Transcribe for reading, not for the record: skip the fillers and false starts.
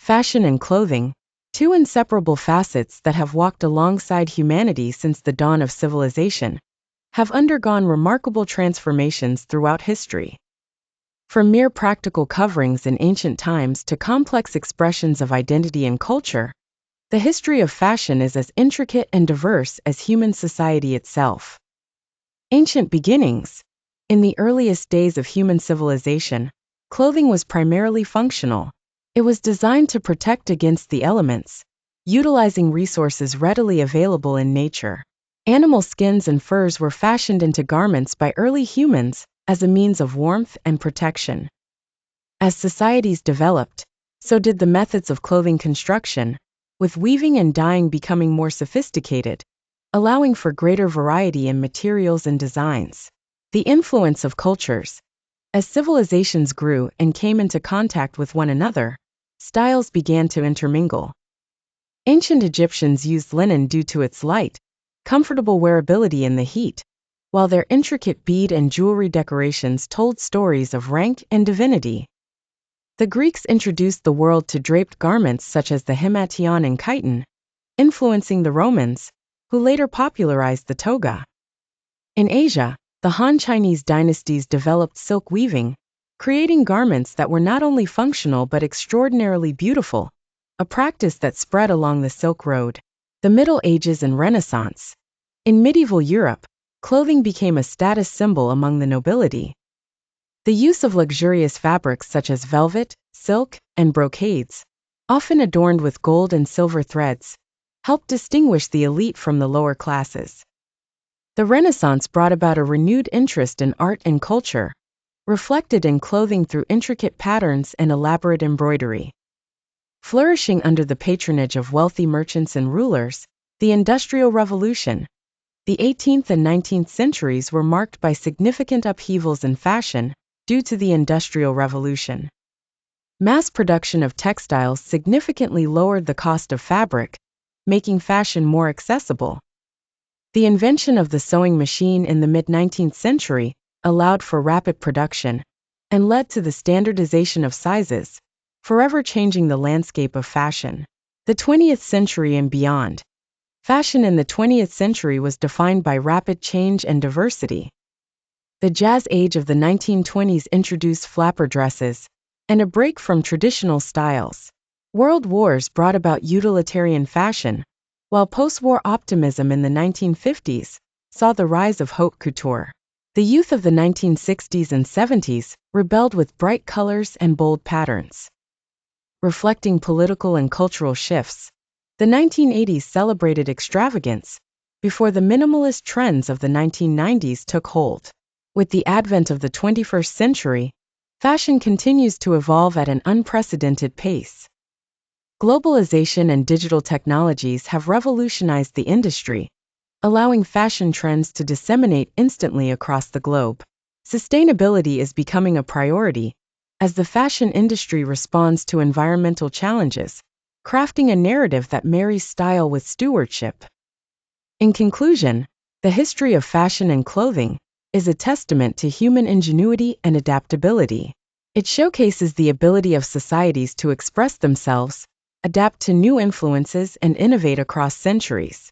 Fashion and clothing, two inseparable facets that have walked alongside humanity since the dawn of civilization, have undergone remarkable transformations throughout history. From mere practical coverings in ancient times to complex expressions of identity and culture, the history of fashion is as intricate and diverse as human society itself. Ancient beginnings. In the earliest days of human civilization, clothing was primarily functional. It was designed to protect against the elements, utilizing resources readily available in nature. Animal skins and furs were fashioned into garments by early humans as a means of warmth and protection. As societies developed, so did the methods of clothing construction, with weaving and dyeing becoming more sophisticated, allowing for greater variety in materials and designs. The influence of cultures. As civilizations grew and came into contact with one another, styles began to intermingle. Ancient Egyptians used linen due to its light, comfortable wearability in the heat, while their intricate bead and jewelry decorations told stories of rank and divinity. The Greeks introduced the world to draped garments such as the himation and chiton, influencing the Romans, who later popularized the toga. In Asia, the Han Chinese dynasties developed silk weaving, creating garments that were not only functional but extraordinarily beautiful, a practice that spread along the Silk Road. The Middle Ages and Renaissance. In medieval Europe, clothing became a status symbol among the nobility. The use of luxurious fabrics such as velvet, silk, and brocades, often adorned with gold and silver threads, helped distinguish the elite from the lower classes. The Renaissance brought about a renewed interest in art and culture, reflected in clothing through intricate patterns and elaborate embroidery. Flourishing under the patronage of wealthy merchants and rulers, the Industrial Revolution. The 18th and 19th centuries were marked by significant upheavals in fashion due to the Industrial Revolution. Mass production of textiles significantly lowered the cost of fabric, making fashion more accessible. The invention of the sewing machine in the mid-19th century allowed for rapid production and led to the standardization of sizes, forever changing the landscape of fashion. The 20th century and beyond. Fashion in the 20th century was defined by rapid change and diversity. The jazz age of the 1920s introduced flapper dresses and a break from traditional styles. World wars brought about utilitarian fashion, while post-war optimism in the 1950s saw the rise of haute couture. The youth of the 1960s and 70s rebelled with bright colors and bold patterns. Reflecting political and cultural shifts, the 1980s celebrated extravagance before the minimalist trends of the 1990s took hold. With the advent of the 21st century, fashion continues to evolve at an unprecedented pace. Globalization and digital technologies have revolutionized the industry, allowing fashion trends to disseminate instantly across the globe. Sustainability is becoming a priority as the fashion industry responds to environmental challenges, crafting a narrative that marries style with stewardship. In conclusion, the history of fashion and clothing is a testament to human ingenuity and adaptability. It showcases the ability of societies to express themselves, adapt to new influences, and innovate across centuries.